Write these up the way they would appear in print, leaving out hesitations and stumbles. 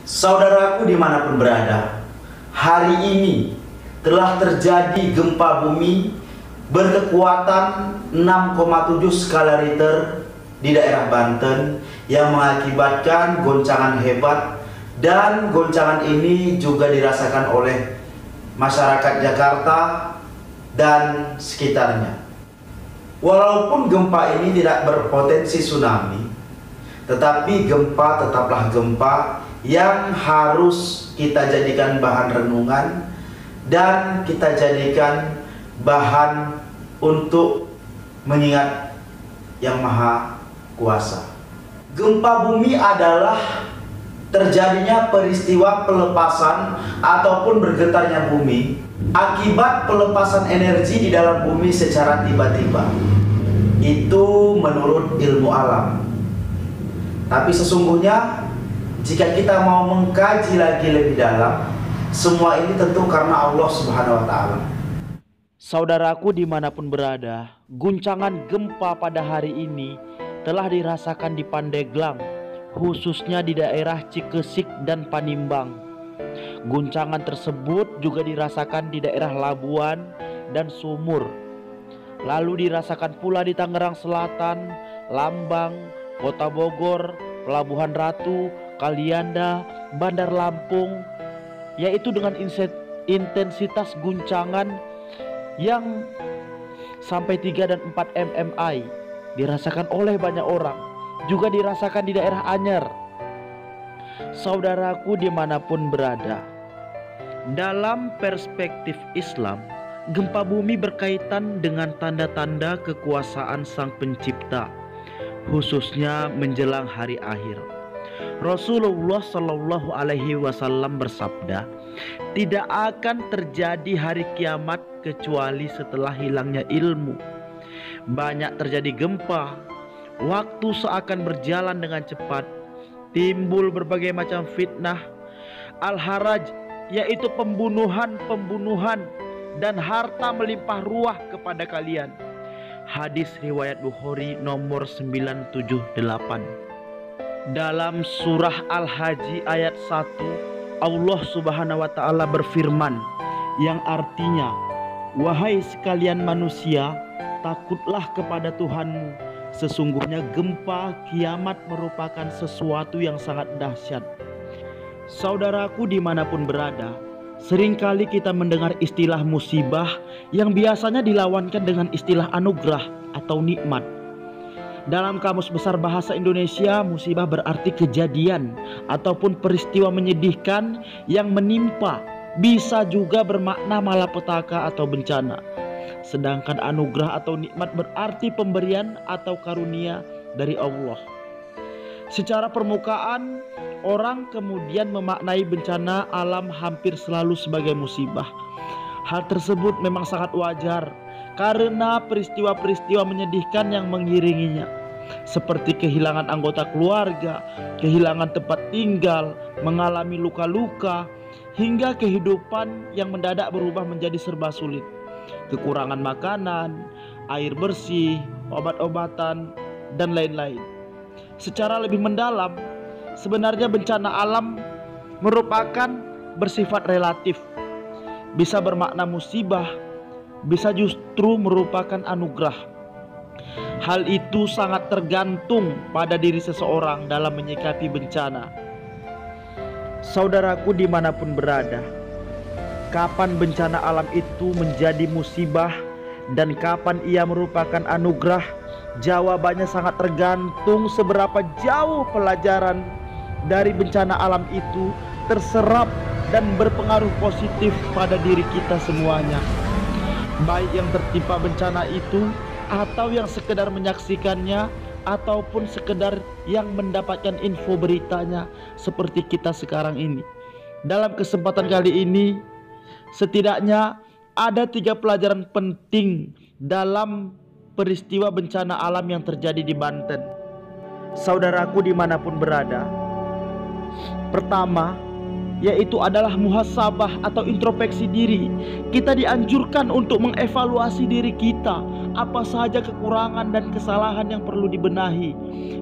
Saudaraku dimanapun berada, hari ini telah terjadi gempa bumi berkekuatan 6,7 skala Richter di daerah Banten yang mengakibatkan goncangan hebat, dan goncangan ini juga dirasakan oleh masyarakat Jakarta dan sekitarnya. Walaupun gempa ini tidak berpotensi tsunami, tetapi gempa tetaplah gempa yang harus kita jadikan bahan renungan dan kita jadikan bahan untuk mengingat Yang Maha Kuasa. Gempa bumi adalah terjadinya peristiwa pelepasan ataupun bergetarnya bumi akibat pelepasan energi di dalam bumi secara tiba-tiba. Itu menurut ilmu alam. Tapi sesungguhnya jika kita mau mengkaji lagi lebih dalam, semua ini tentu karena Allah Subhanahu wa Ta'ala. Saudaraku dimanapun berada, guncangan gempa pada hari ini telah dirasakan di Pandeglang, khususnya di daerah Cikesik dan Panimbang. Guncangan tersebut juga dirasakan di daerah Labuan dan Sumur. Lalu dirasakan pula di Tangerang Selatan, Lambang, Kota Bogor, Pelabuhan Ratu, Kalianda, Bandar Lampung, yaitu dengan intensitas guncangan yang sampai 3 dan 4 mmi dirasakan oleh banyak orang. Juga dirasakan di daerah Anyer. Saudaraku dimanapun berada, dalam perspektif Islam, gempa bumi berkaitan dengan tanda-tanda kekuasaan Sang Pencipta, khususnya menjelang hari akhir. Rasulullah Shallallahu Alaihi Wasallam bersabda, tidak akan terjadi hari kiamat kecuali setelah hilangnya ilmu. Banyak terjadi gempa, waktu seakan berjalan dengan cepat, timbul berbagai macam fitnah, al-haraj, yaitu pembunuhan dan harta melimpah ruah kepada kalian. Hadis riwayat Bukhari nomor 978. Dalam surah Al-Haji ayat 1, Allah Subhanahu wa Ta'ala berfirman, yang artinya, wahai sekalian manusia, takutlah kepada Tuhanmu. Sesungguhnya gempa kiamat merupakan sesuatu yang sangat dahsyat. Saudaraku dimanapun berada, seringkali kita mendengar istilah musibah yang biasanya dilawankan dengan istilah anugerah atau nikmat. Dalam Kamus Besar Bahasa Indonesia, musibah berarti kejadian ataupun peristiwa menyedihkan yang menimpa, bisa juga bermakna malapetaka atau bencana. Sedangkan anugerah atau nikmat berarti pemberian atau karunia dari Allah. Secara permukaan, orang kemudian memaknai bencana alam hampir selalu sebagai musibah. Hal tersebut memang sangat wajar karena peristiwa-peristiwa menyedihkan yang mengiringinya, seperti kehilangan anggota keluarga, kehilangan tempat tinggal, mengalami luka-luka, hingga kehidupan yang mendadak berubah menjadi serba sulit. Kekurangan makanan, air bersih, obat-obatan, dan lain-lain. Secara lebih mendalam, sebenarnya bencana alam merupakan bersifat relatif. Bisa bermakna musibah, bisa justru merupakan anugerah. Hal itu sangat tergantung pada diri seseorang dalam menyikapi bencana. Saudaraku dimanapun berada, kapan bencana alam itu menjadi musibah dan kapan ia merupakan anugerah, jawabannya sangat tergantung seberapa jauh pelajaran dari bencana alam itu terserap dan berpengaruh positif pada diri kita semuanya. Baik yang tertimpa bencana itu atau yang sekedar menyaksikannya ataupun sekedar yang mendapatkan info beritanya seperti kita sekarang ini. Dalam kesempatan kali ini, setidaknya ada 3 pelajaran penting dalam peristiwa bencana alam yang terjadi di Banten. Saudaraku dimanapun berada, pertama, yaitu adalah muhasabah atau introspeksi diri. Kita dianjurkan untuk mengevaluasi diri kita, apa saja kekurangan dan kesalahan yang perlu dibenahi.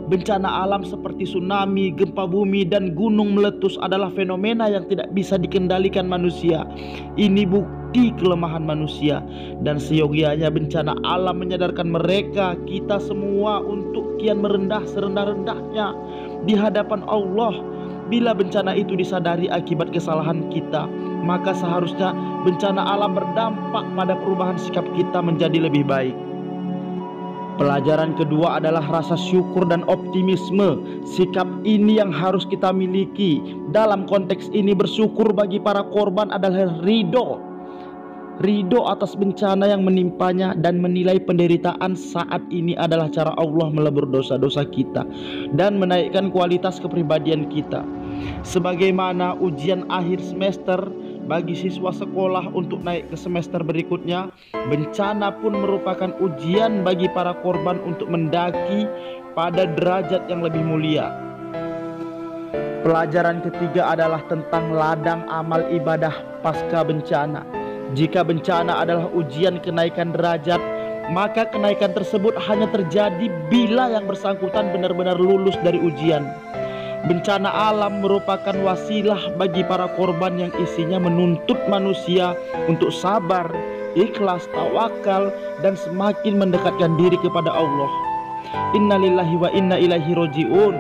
Bencana alam seperti tsunami, gempa bumi, dan gunung meletus adalah fenomena yang tidak bisa dikendalikan manusia. Ini bukti kelemahan manusia, dan seyogianya bencana alam menyadarkan mereka, kita semua, untuk kian merendah serendah-rendahnya di hadapan Allah. Bila bencana itu disadari akibat kesalahan kita, maka seharusnya bencana alam berdampak pada perubahan sikap kita menjadi lebih baik. Pelajaran kedua adalah rasa syukur dan optimisme. Sikap ini yang harus kita miliki. Dalam konteks ini, bersyukur bagi para korban adalah ridho atas bencana yang menimpanya, dan menilai penderitaan saat ini adalah cara Allah melebur dosa-dosa kita dan menaikkan kualitas kepribadian kita. Sebagaimana ujian akhir semester bagi siswa sekolah untuk naik ke semester berikutnya, bencana pun merupakan ujian bagi para korban untuk mendaki pada derajat yang lebih mulia. Pelajaran ketiga adalah tentang ladang amal ibadah pasca bencana. Jika bencana adalah ujian kenaikan derajat, maka kenaikan tersebut hanya terjadi bila yang bersangkutan benar-benar lulus dari ujian. Bencana alam merupakan wasilah bagi para korban yang isinya menuntut manusia untuk sabar, ikhlas, tawakal, dan semakin mendekatkan diri kepada Allah. Innalillahi wa inna ilaihi roji'un.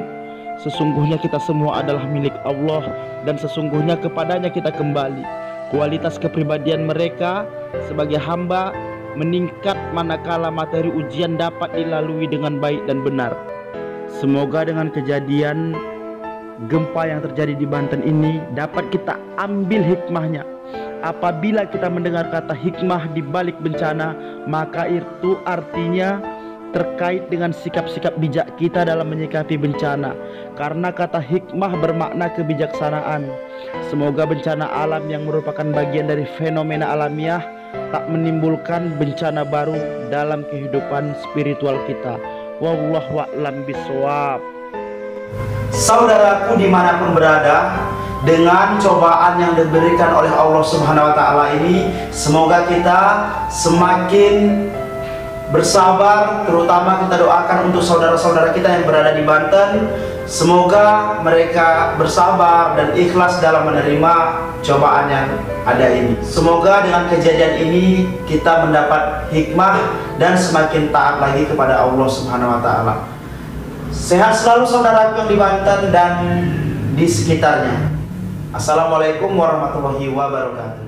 Sesungguhnya kita semua adalah milik Allah, dan sesungguhnya kepadanya kita kembali. Kualitas kepribadian mereka sebagai hamba meningkat manakala materi ujian dapat dilalui dengan baik dan benar. Semoga dengan kejadian gempa yang terjadi di Banten ini dapat kita ambil hikmahnya. Apabila kita mendengar kata hikmah di balik bencana, maka itu artinya terkait dengan sikap-sikap bijak kita dalam menyikapi bencana. Karena kata hikmah bermakna kebijaksanaan. Semoga bencana alam yang merupakan bagian dari fenomena alamiah tak menimbulkan bencana baru dalam kehidupan spiritual kita. Wallahu a'lam bishawab. Saudaraku dimanapun berada, dengan cobaan yang diberikan oleh Allah Subhanahu wa Ta'ala ini, semoga kita semakin bersabar. Terutama kita doakan untuk saudara-saudara kita yang berada di Banten, semoga mereka bersabar dan ikhlas dalam menerima cobaan yang ada ini. Semoga dengan kejadian ini kita mendapat hikmah dan semakin taat lagi kepada Allah Subhanahu wa Ta'ala. Sehat selalu saudaraku yang di Banten dan di sekitarnya. Assalamualaikum warahmatullahi wabarakatuh.